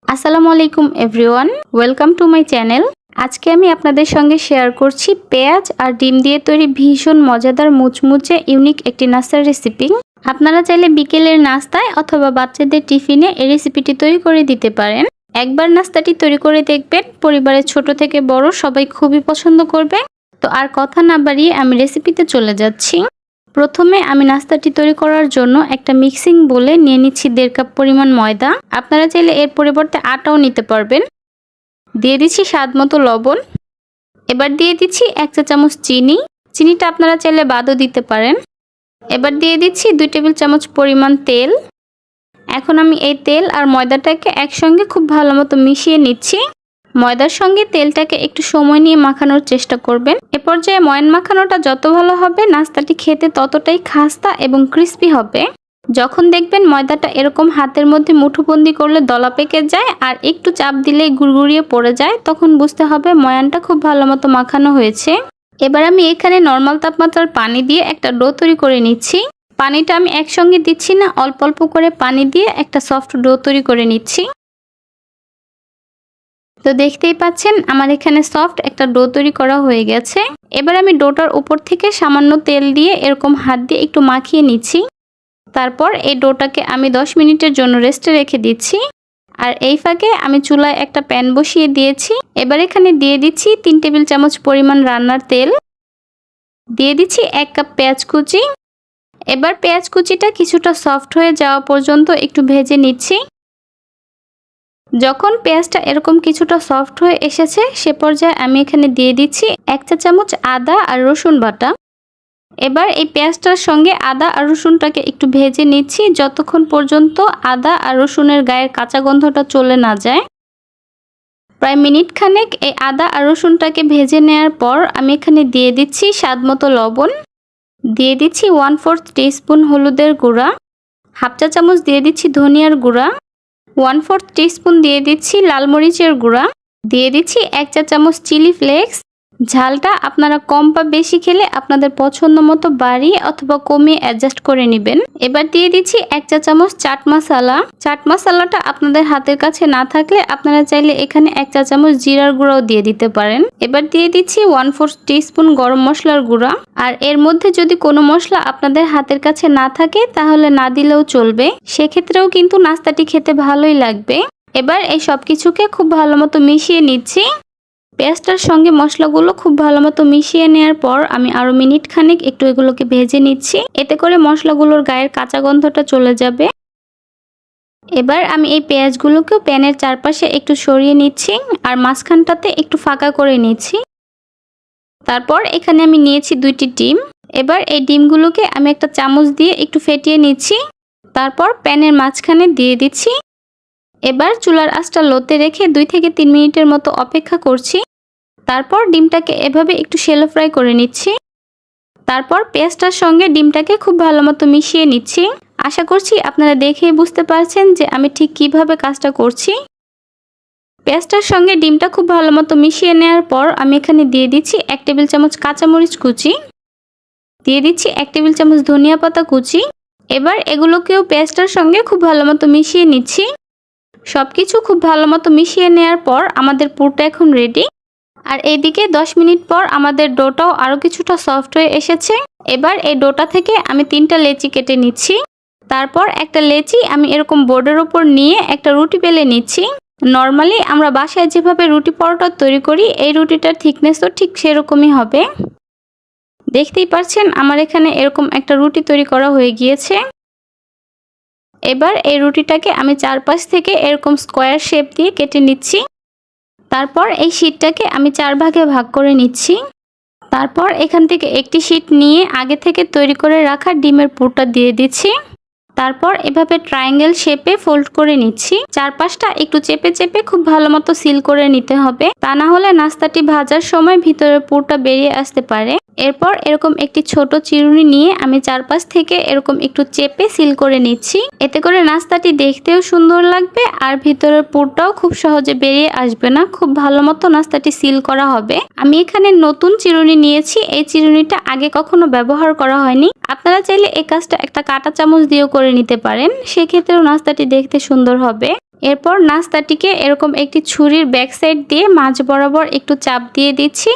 আসসালামু আলাইকুম everyone, welcome to my channel. আজকে আমি আপনাদের সঙ্গে শেয়ার করছি পেঁয়াজ আর ডিম দিয়ে তৈরি ভীষণ মজাদার মুচমুচে ইউনিক একটি নাস্তার রেসিপি। আপনারা চাইলে বিকেলের নাস্তায় অথবা বাচ্চাদের টিফিনে এই রেসিপিটি তৈরি করে দিতে পারেন। একবার নাস্তাটি তৈরি করে দেখবেন, পরিবারের ছোট থেকে বড় সবাই খুবই পছন্দ করবে। তো আর কথা না বাড়িয়ে আমি রেসিপিতে চলে যাচ্ছি। প্রথমে আমি নাস্তাটি তৈরি করার জন্য একটা মিক্সিং বোলে নিয়ে নিচ্ছি 1.5 কাপ পরিমাণ ময়দা। আপনারা চাইলে এর পরিবর্তে আটাও নিতে পারবেন। দিয়ে দিচ্ছি স্বাদ মতো লবণ। এবার দিয়ে দিচ্ছি 1 চা চামচ চিনি। চিনিটা আপনারা চাইলে বাদও দিতে পারেন। এবার দিয়ে দিচ্ছি 2 টেবিল চামচ পরিমাণ তেল। এখন আমি এই তেল আর ময়দাটাকে একসঙ্গে খুব ভালো মতো মিশিয়ে নিচ্ছি। ময়দার সঙ্গে তেলটাকে একটু সময় নিয়ে মাখানোর চেষ্টা করবেন। এ পর্যায়ে ময়ান মাখানোটা যত ভালো হবে, নাস্তাটি খেতে ততটাই খাস্তা এবং ক্রিস্পি হবে। যখন দেখবেন ময়দাটা এরকম হাতের মধ্যে মুঠোবন্দি করলে দলা পেকে যায় আর একটু চাপ দিলেই গুড়গুড়িয়ে পড়ে যায়, তখন বুঝতে হবে ময়ানটা খুব ভালো মতো মাখানো হয়েছে। এবার আমি এখানে নর্মাল তাপমাত্রার পানি দিয়ে একটা ডো তৈরি করে নিচ্ছি। পানিটা আমি একসঙ্গে দিচ্ছি না, অল্প অল্প করে পানি দিয়ে একটা সফট ডো তৈরি করে নিচ্ছি। তো দেখতেই পাচ্ছেন আমার এখানে সফট একটা ডো তৈরি করা হয়ে গেছে। এবার আমি ডোটার উপর থেকে সামান্য তেল দিয়ে এরকম হাত দিয়ে একটু মাখিয়ে নিচ্ছি। তারপর এই ডোটাকে আমি 10 মিনিটের জন্য রেস্টে রেখে দিচ্ছি। আর এই ফাঁকে আমি চুলায় একটা প্যান বসিয়ে দিয়েছি। এবার এখানে দিয়ে দিচ্ছি 3 টেবিল চামচ পরিমাণ রান্নার তেল। দিয়ে দিচ্ছি 1 কাপ পেঁয়াজ কুচি। এবার পেঁয়াজ কুচিটা কিছুটা সফট হয়ে যাওয়া পর্যন্ত একটু ভেজে নিচ্ছি। যখন পেঁয়াজটা এরকম কিছুটা সফট হয়ে এসেছে, সে পর্যায়ে আমি এখানে দিয়ে দিচ্ছি 1 চা চামচ আদা আর রসুন বাটা। এবার এই পেঁয়াজটার সঙ্গে আদা আর রসুনটাকে একটু ভেজে নিচ্ছি যতক্ষণ পর্যন্ত আদা আর রসুনের গায়ের কাঁচা গন্ধটা চলে না যায়। প্রায় মিনিট খানেক এই আদা আর রসুনটাকে ভেজে নেওয়ার পর আমি এখানে দিয়ে দিচ্ছি স্বাদ মতো লবণ। দিয়ে দিচ্ছি 1/4 টিস্পুন হলুদের গুঁড়া। হাফ চা চামচ দিয়ে দিচ্ছি ধনিয়ার গুঁড়া। 1/4 টিস্পুন দিয়ে দিচ্ছি লাল মরিচের গুঁড়া। দিয়ে দিচ্ছি 1 চা চামচ চিলি ফ্লেক্স। ঝালটা আপনারা কম বা বেশি খেলে আপনাদের পছন্দ মতো বাড়িয়ে অথবা কমিয়ে অ্যাডজাস্ট করে নেবেন। এবার দিয়ে দিচ্ছি 1 চা চামচ চাট মশলা। চাট মশলাটা আপনাদের হাতের কাছে না থাকলে আপনারা চাইলে এখানে 1 চা চামচ জিরার গুঁড়াও দিয়ে দিতে পারেন। এবার দিয়ে দিচ্ছি 1/4 টিস্পুন গরম মশলার গুঁড়া। আর এর মধ্যে যদি কোনো মশলা আপনাদের হাতের কাছে না থাকে তাহলে না দিলেও চলবে, সেক্ষেত্রেও কিন্তু নাস্তাটি খেতে ভালোই লাগবে। এবার এই সব কিছুকে খুব ভালো মতো মিশিয়ে নিচ্ছি। পেঁয়াজটার সঙ্গে মশলাগুলো খুব ভালো মতো মিশিয়ে নেওয়ার পর আমি আরো মিনিট খানেক একটু এগুলোকে ভেজে নিচ্ছি। এতে করে মশলাগুলোর গায়ের কাঁচা গন্ধটা চলে যাবে। এবার আমি এই পেঁয়াজগুলোকে প্যানের চারপাশে একটু সরিয়ে নিচ্ছি আর মাঝখানটাতে একটু ফাঁকা করে নিচ্ছি। তারপর এখানে আমি নিয়েছি 2টি ডিম। এবার এই ডিমগুলোকে আমি একটা চামচ দিয়ে একটু ফেটিয়ে নিচ্ছি। তারপর প্যানের মাঝখানে দিয়ে দিচ্ছি। এবার চুলার আঁচটা লোতে রেখে 2 থেকে 3 মিনিটের মতো অপেক্ষা করছি। তারপর ডিমটাকে এভাবে একটু শ্যালো ফ্রাই করে নিচ্ছি। তারপর পেঁয়াজটার সঙ্গে ডিমটাকে খুব ভালো মতো মিশিয়ে নিচ্ছি। আশা করছি আপনারা দেখেই বুঝতে পারছেন যে আমি ঠিক কিভাবে কাজটা করছি। পেঁয়াজটার সঙ্গে ডিমটা খুব ভালো মতো মিশিয়ে নেওয়ার পর আমি এখানে দিয়ে দিচ্ছি 1 টেবিল চামচ কাঁচামরিচ কুচি। দিয়ে দিচ্ছি 1 টেবিল চামচ ধনিয়া পাতা কুচি। এবার এগুলোকেও পেঁয়াজটার সঙ্গে খুব ভালো মতো মিশিয়ে নিচ্ছি। সবকিছু খুব ভালো মতো মিশিয়ে নেওয়ার পর আমাদের পুরটা এখন রেডি। আর এইদিকে 10 মিনিট পর আমাদের ডোটাও আরো কিছুটা সফট হয়ে এসেছে। এবার এই ডোটা থেকে আমি 3টা লেচি কেটে নিচ্ছি। তারপর একটা লেচি আমি এরকম বোর্ডের উপর নিয়ে একটা রুটি বেলে নিচ্ছি। নর্মালি আমরা বাসায় যেভাবে রুটি পরোটা তৈরি করি, এই রুটিটার থিকনেসও ঠিক সেরকমই হবে। দেখতেই পাচ্ছেন আমার এখানে এরকম একটা রুটি তৈরি করা হয়ে গিয়েছে। এবার এই রুটিটাকে আমি চারপাশ থেকে এরকম স্কোয়ার শেপ দিয়ে কেটে নিচ্ছি। তারপর এই শীটটাকে আমি 4 ভাগে ভাগ করে নিচ্ছি। তারপর এখান থেকে একটি শীট নিয়ে আগে থেকে তৈরি করে রাখা ডিমের পুরটা দিয়ে দিচ্ছি। তারপর এভাবে ট্রায়াঙ্গেল শেপে ফোল্ড করে নিচ্ছি। চারপাশটা একটু চেপে চেপে খুব ভালো মতো সিল করে নিতে হবে, তা না হলে নাস্তাটি ভাজার সময় ভিতরের পুরটা বেরিয়ে আসতে পারে। এরপর এরকম একটি ছোট চিরুনি নিয়ে আমি চারপাশ থেকে এরকম একটু চেপে সিল করে নিচ্ছি। এতে করে নাস্তাটি দেখতেও সুন্দর লাগবে আর ভিতরের পুরটাও খুব সহজে বেরিয়ে আসবে না। খুব ভালো মতো নাস্তাটি সিল করা হবে। আমি এখানে নতুন চিরুনি নিয়েছি। এই চিরুনিটা আগে কখনো ব্যবহার করা হয়নি। আপনারা চাইলে এই কাজটা একটা কাঁটা চামচ দিয়েও করে করে নিতে পারেন, সেক্ষেত্রেও নাস্তাটি দেখতে সুন্দর হবে। এরপর নাস্তাটিকে এরকম একটি ছুরির ব্যাক সাইড দিয়ে মাঝ বরাবর একটু চাপ দিয়ে দিচ্ছি।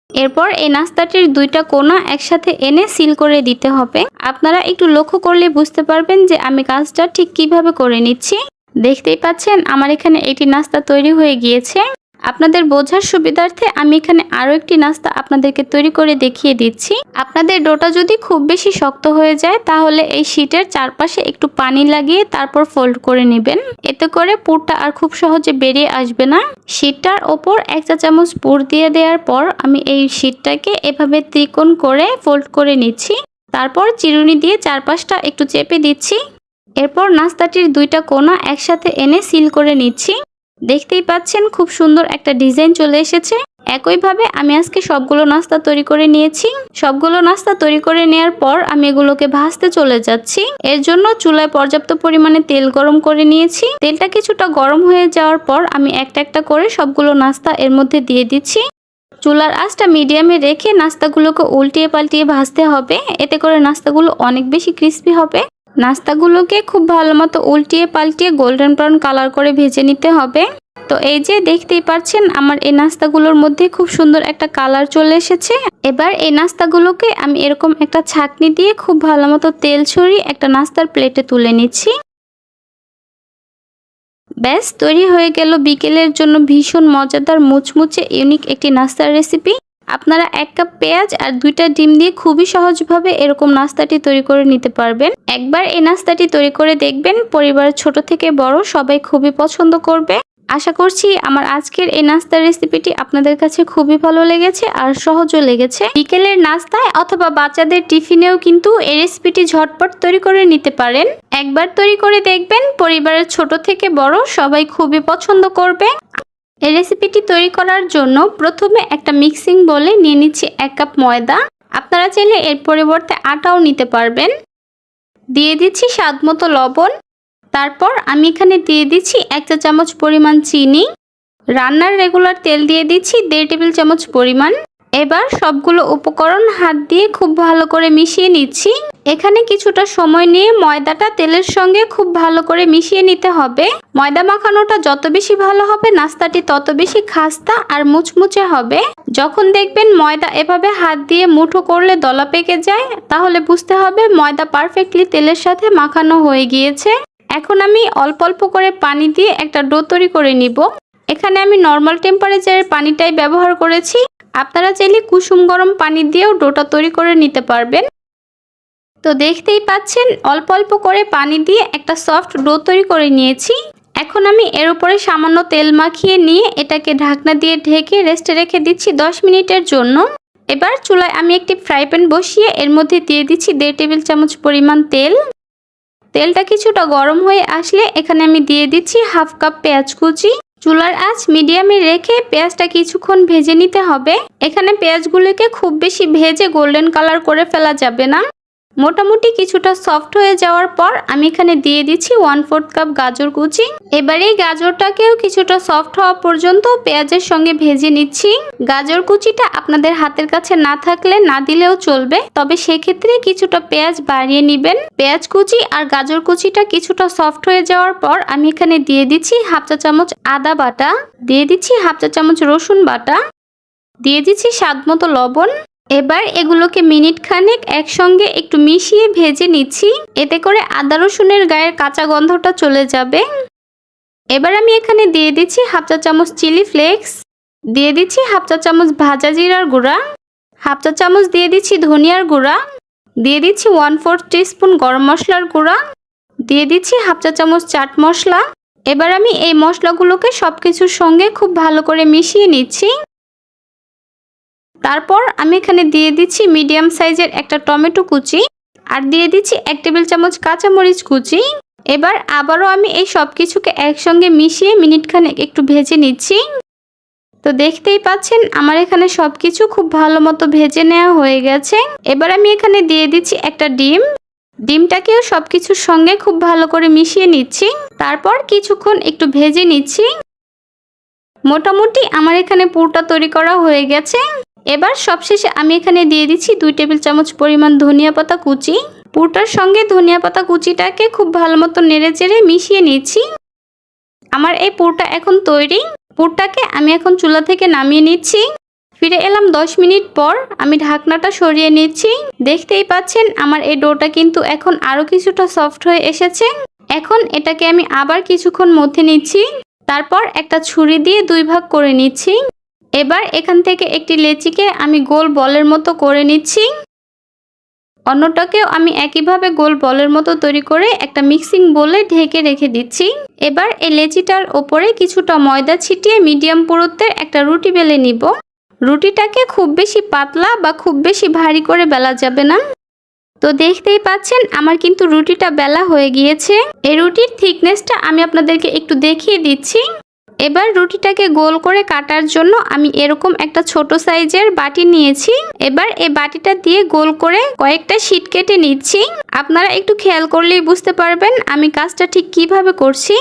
এরপর এই নাস্তাটির দুইটা কোণা একসাথে এনে সিল করে দিতে হবে। আপনারা একটু লক্ষ্য করলে বুঝতে পারবেন যে আমি কাজটা ঠিক কিভাবে করে নিচ্ছি। দেখতেই পাচ্ছেন আমার এখানে একটি নাস্তা তৈরি হয়ে গিয়েছে। আপনাদের বোঝার সুবিধার্থে আমি এখানে আরো একটি নাস্তা আপনাদেরকে তৈরি করে দেখিয়ে দিচ্ছি। আপনাদের ডোটা যদি খুব বেশি শক্ত হয়ে যায় তাহলে এই শীটের চারপাশে একটু পানি লাগিয়ে তারপর ফোল্ড করে নেবেন। এতে করে পুরটা আর খুব সহজে বেরিয়ে আসবে না। শীটটার ওপর 1 চা চামচ পুর দিয়ে দেওয়ার পর আমি এই শীটটাকে এভাবে ত্রিকোণ করে ফোল্ড করে নিচ্ছি। তারপর চিরুনি দিয়ে চারপাশটা একটু চেপে দিচ্ছি। এরপর নাস্তাটির দুইটা কোণা একসাথে এনে সিল করে নিচ্ছি। দেখতেই পাচ্ছেন খুব সুন্দর একটা ডিজাইন চলে এসেছে। একইভাবে আমি আজকে সবগুলো নাস্তা তৈরি করে নিয়েছি। সবগুলো নাস্তা তৈরি করে নেওয়ার পর আমি এগুলোকে ভাজতে চলে যাচ্ছি। এর জন্য চুলায় পর্যাপ্ত পরিমাণে তেল গরম করে নিয়েছি। তেলটা কিছুটা গরম হয়ে যাওয়ার পর আমি একটা একটা করে সবগুলো নাস্তা এর মধ্যে দিয়ে দিচ্ছি। চুলার আঁচটা মিডিয়ামে রেখে নাস্তাগুলোকে উল্টিয়ে পাল্টিয়ে ভাজতে হবে। এতে করে নাস্তাগুলো অনেক বেশি ক্রিস্পি হবে। নাস্তাগুলোকে খুব ভালো মতো উল্টিয়ে পাল্টিয়ে গোল্ডেন ব্রাউন কালার করে ভেজে নিতে হবে। তো এই যে দেখতেই পাচ্ছেন আমার এই নাস্তাগুলোর মধ্যে খুব সুন্দর একটা কালার চলে এসেছে। এবার এই নাস্তাগুলোকে আমি এরকম একটা ছাঁকনি দিয়ে খুব ভালো মতো তেল ছড়িয়ে একটা নাস্তার প্লেটে তুলে নিচ্ছি। ব্যাস তৈরি হয়ে গেল বিকেলের জন্য ভীষণ মজাদার মুচমুচে ইউনিক একটি নাস্তার রেসিপি। আপনারা 1 কাপ পেঁয়াজ আর 2টা ডিম দিয়ে খুবই সহজভাবে এরকম নাস্তাটি তৈরি করে নিতে পারবেন। একবার এই নাস্তাটি তৈরি করে দেখবেন, পরিবারের ছোট থেকে বড় সবাই খুবই পছন্দ করবে। আশা করছি আমার আজকের এই নাস্তার রেসিপিটি আপনাদের কাছে খুবই ভালো লেগেছে আর সহজও লেগেছে। বিকেলের নাস্তায় অথবা বাচ্চাদের টিফিনেও কিন্তু এই রেসিপিটি ঝটপট তৈরি করে নিতে পারেন। একবার তৈরি করে দেখবেন, পরিবারের ছোট থেকে বড় সবাই খুবই পছন্দ করবে। এই রেসিপিটি তৈরি করার জন্য প্রথমে একটা মিক্সিং বোলে নিয়ে নিচ্ছি 1 কাপ ময়দা। আপনারা চাইলে এর পরিবর্তে আটাও নিতে পারবেন। দিয়ে দিচ্ছি স্বাদমতো লবণ। তারপর আমি এখানে দিয়ে দিচ্ছি 1 চা চামচ পরিমাণ চিনি। রান্নার রেগুলার তেল দিয়ে দিচ্ছি 1.5 টেবিল চামচ পরিমাণ। এবার সবগুলো উপকরণ হাত দিয়ে খুব ভালো করে মিশিয়ে নিচ্ছি। এখানে কিছুটা সময় নিয়ে ময়দাটা তেলের সঙ্গে খুব ভালো করে মিশিয়ে নিতে হবে। ময়দা মাখানোটা যত বেশি ভালো হবে নাস্তাটি তত বেশি খাস্তা আর মুচমুচে হবে। যখন দেখবেন ময়দা এভাবে হাত দিয়ে মুঠো করলে দলা পেকে যায়, তাহলে বুঝতে হবে ময়দা পারফেক্টলি তেলের সাথে মাখানো হয়ে গিয়েছে। এখন আমি অল্প অল্প করে পানি দিয়ে একটা ডো তৈরি করে নিব। এখানে আমি নর্মাল টেম্পারেচারের পানিটাই ব্যবহার করেছি। আপনারা চাইলে কুসুম গরম পানি দিয়েও ডোটা তৈরি করে নিতে পারবেন। তো দেখতেই পাচ্ছেন অল্প অল্প করে পানি দিয়ে একটা সফট ডো তৈরি করে নিয়েছি। এখন আমি এর উপরে সামান্য তেল মাখিয়ে নিয়ে এটাকে ঢাকনা দিয়ে ঢেকে রেস্টে রেখে দিচ্ছি 10 মিনিটের জন্য। এবার চুলায় আমি একটি ফ্রাই প্যান বসিয়ে এর মধ্যে দিয়ে দিচ্ছি 1.5 টেবিল চামচ পরিমাণ তেল। তেলটা কিছুটা গরম হয়ে আসলে এখানে আমি দিয়ে দিচ্ছি 1/2 কাপ পেঁয়াজ কুচি। চুলার আঁচ মিডিয়ামে রেখে পেঁয়াজটা কিছুক্ষণ ভেজে নিতে হবে। এখানে পেঁয়াজগুলোকে খুব বেশি ভেজে গোল্ডেন কালার করে ফেলা যাবে না। মোটামুটি কিছুটা সফট হয়ে যাওয়ার পর আমি এখানে দিয়ে দিচ্ছি 1/4 কাপ গাজর কুচি। এবারে গাজরটাকেও কিছুটা সফট হওয়া পর্যন্ত পেঁয়াজের সঙ্গে ভেজে নিচ্ছি। গাজর কুচিটা আপনাদের হাতের কাছে না থাকলে না দিলেও চলবে, তবে সেক্ষেত্রে কিছুটা পেঁয়াজ বাড়িয়ে নেবেন। পেঁয়াজ কুচি আর গাজর কুচিটা কিছুটা সফট হয়ে যাওয়ার পর আমি এখানে দিয়ে দিচ্ছি 1/2 চা চামচ আদা বাটা, দিয়ে দিচ্ছি 1/2 চা চামচ রসুন বাটা, দিয়ে দিচ্ছি স্বাদমতো লবণ। এবার এগুলোকে মিনিট খানেক একসঙ্গে একটু মিশিয়ে ভেজে নিচ্ছি। এতে করে আদা রসুনের গায়ের কাঁচা গন্ধটা চলে যাবে। এবার আমি এখানে দিয়ে দিচ্ছি 1/2 চা চামচ চিলি ফ্লেক্স, দিয়ে দিচ্ছি 1/2 চা চামচ ভাজা জিরার গুঁড়া, 1/2 চা চামচ দিয়ে দিচ্ছি ধনিয়ার গুঁড়া, দিয়ে দিচ্ছি 1/4 টিস্পুন গরম মশলার গুঁড়া, দিয়ে দিচ্ছি 1/2 চা চামচ চাট মশলা। এবার আমি এই মশলাগুলোকে সবকিছুর সঙ্গে খুব ভালো করে মিশিয়ে নিচ্ছি। তারপর আমি এখানে দিয়ে দিচ্ছি মিডিয়াম সাইজের একটা টমেটো কুচি আর দিয়ে দিচ্ছি 1 টেবিল চামচ কাঁচামরিচ কুচি। এবার আবারও আমি এই সব কিছুকে একসঙ্গে মিশিয়ে মিনিট খানেক একটু ভেজে নিচ্ছি। তো দেখতেই পাচ্ছেন আমার এখানে সবকিছু খুব ভালো মতো ভেজে নেওয়া হয়ে গেছে। এবার আমি এখানে দিয়ে দিচ্ছি একটা ডিম। ডিমটাকেও সবকিছুর সঙ্গে খুব ভালো করে মিশিয়ে নিচ্ছি। তারপর কিছুক্ষণ একটু ভেজে নিচ্ছি। মোটামুটি আমার এখানে পুরটা তৈরি করা হয়ে গেছে। এবার সবশেষে আমি এখানে দিয়ে দিচ্ছি 2 টেবিল চামচ পরিমাণ ধনিয়া পাতা কুচি। পুরটার সঙ্গে ধনিয়া পাতা কুচিটাকে খুব ভালো মতো নেড়েচেড়ে মিশিয়ে নিচ্ছি। আমার এই পুরটা এখন তৈরি। পুরটাকে আমি এখন চুলা থেকে নামিয়ে নিচ্ছি। ফিরে এলাম 10 মিনিট পর। আমি ঢাকনাটা সরিয়ে নিচ্ছি। দেখতেই পাচ্ছেন আমার এই ডোটা কিন্তু এখন আরো কিছুটা সফট হয়ে এসেছে। এখন এটাকে আমি আবার কিছুক্ষণ মধ্যে নিচ্ছি। তারপর একটা ছুরি দিয়ে 2 ভাগ করে নিচ্ছি। এবার এখান থেকে একটি লেচিকে আমি গোল বলের মতো করে নিচ্ছি। অন্যটাকেও আমি একইভাবে গোল বলের মতো তৈরি করে একটা মিক্সিং বোলে ঢেকে রেখে দিচ্ছি। এবার এই লেচিটার ওপরে কিছুটা ময়দা ছিটিয়ে মিডিয়াম পুরুত্বের একটা রুটি বেলে নিব। রুটিটাকে খুব বেশি পাতলা বা খুব বেশি ভারী করে বেলা যাবে না। তো দেখতেই পাচ্ছেন আমার কিন্তু রুটিটা বেলা হয়ে গিয়েছে। এই রুটির থিকনেসটা আমি আপনাদেরকে একটু দেখিয়ে দিচ্ছি। এবার রুটিটাকে গোল করে কাটার জন্য আমি এরকম একটা ছোট সাইজের বাটি নিয়েছি। এবার এই বাটিটা দিয়ে গোল করে কয়েকটা শীট কেটে নিচ্ছি। আপনারা একটু খেয়াল করলেই বুঝতে পারবেন আমি কাজটা ঠিক কিভাবে করছি।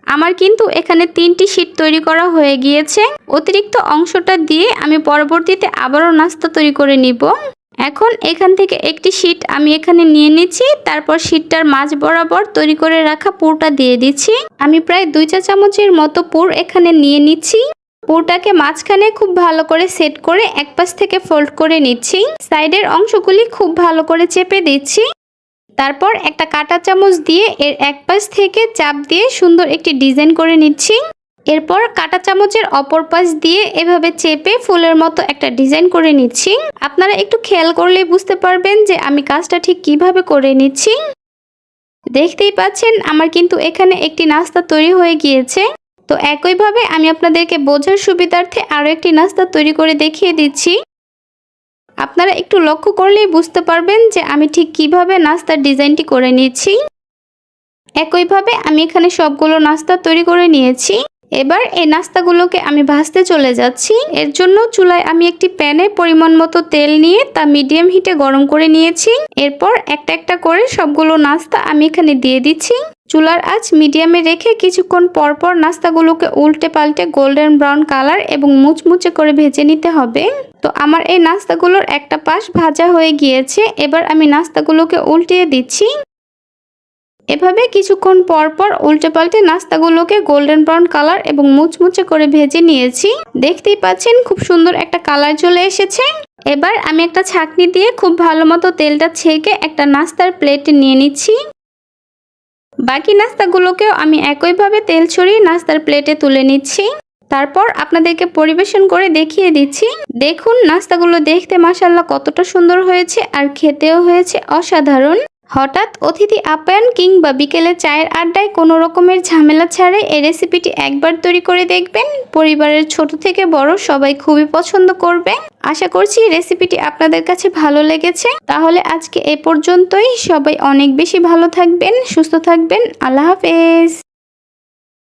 আমার কিন্তু এখানে 3টি শীট তৈরি করা হয়ে গিয়েছে। অতিরিক্ত অংশটা দিয়ে আমি পরবর্তীতে আবারও নাস্তা তৈরি করে নিব। এখন এখান থেকে একটি শীট আমি এখানে নিয়ে নিচ্ছি। তারপর শীটটার মাঝ বরাবর তৈরি করে রাখা পুরটা দিয়ে দিচ্ছি। আমি প্রায় 2 চা চামচের মতো পুর এখানে নিয়ে নিচ্ছি। পুরটাকে মাঝখানে খুব ভালো করে সেট করে এক পাশ থেকে ফোল্ড করে নিচ্ছি। সাইডের অংশগুলি খুব ভালো করে চেপে দিচ্ছি। তারপর একটা কাঁটা চামচ দিয়ে এর এক পাশ থেকে চাপ দিয়ে সুন্দর একটি ডিজাইন করে নিচ্ছি। এরপর কাঁটা চামচের অপর পাশ দিয়ে এভাবে চেপে ফুলের মতো একটা ডিজাইন করে নিচ্ছি। আপনারা একটু খেয়াল করলেই বুঝতে পারবেন যে আমি কাজটা ঠিক কিভাবে করে নিচ্ছি। দেখতেই পাচ্ছেন আমার কিন্তু এখানে একটি নাস্তা তৈরি হয়ে গিয়েছে। তো একইভাবে আমি আপনাদেরকে বোঝার সুবিধার্থে আরও একটি নাস্তা তৈরি করে দেখিয়ে দিচ্ছি। আপনারা একটু লক্ষ্য করলেই বুঝতে পারবেন যে আমি ঠিক কিভাবে নাস্তার ডিজাইনটি করে নিচ্ছি। একইভাবে আমি এখানে সবগুলো নাস্তা তৈরি করে নিয়েছি। এবার এই নাস্তাগুলোকে আমি ভাজতে চলে যাচ্ছি। এর জন্য চুলায় আমি একটি প্যানে পরিমাণ মতো তেল নিয়ে তা মিডিয়াম হিটে গরম করে নিয়েছি। এরপর একটা একটা করে সবগুলো নাস্তা আমি এখানে দিয়ে দিচ্ছি। চুলার আঁচ মিডিয়ামে রেখে কিছুক্ষণ পর পর নাস্তাগুলোকে উল্টে পাল্টে গোল্ডেন ব্রাউন কালার এবং মুচমুচে করে ভেজে নিতে হবে। তো আমার এই নাস্তাগুলোর একটা পাশ ভাজা হয়ে গিয়েছে। এবার আমি নাস্তাগুলোকে উল্টিয়ে দিচ্ছি। এভাবে কিছুক্ষণ পর পর উল্টে পাল্টে নাস্তাগুলোকে গোল্ডেন ব্রাউন কালার এবং মুচমুচে করে ভেজে নিয়েছি। দেখতেই পাচ্ছেন খুব সুন্দর একটা কালার চলে এসেছে। এবার আমি একটা ছাঁকনি দিয়ে খুব ভালো মতো তেলটা ছেঁকে একটা নাস্তার প্লেটে নিয়ে নিচ্ছি। বাকি নাস্তাগুলোকেও আমি একইভাবে তেল ছড়িয়ে নাস্তার প্লেটে তুলে নিচ্ছি। তারপর আপনাদেরকে পরিবেশন করে দেখিয়ে দিচ্ছি। দেখুন নাস্তাগুলো দেখতে মাশাআল্লাহ কতটা সুন্দর হয়েছে আর খেতেও হয়েছে অসাধারণ। হঠাৎ অতিথি আপ্যায়ন কিংবা বিকেলে চায়ের আড্ডায় কোনো রকমের ঝামেলা ছাড়াই এই রেসিপিটি একবার তৈরি করে দেখবেন। পরিবারের ছোট থেকে বড় সবাই খুবই পছন্দ করবে। আশা করছি রেসিপিটি আপনাদের কাছে ভালো লেগেছে। তাহলে আজকে এ পর্যন্তই। সবাই অনেক বেশি ভালো থাকবেন, সুস্থ থাকবেন। আল্লাহ হাফেজ।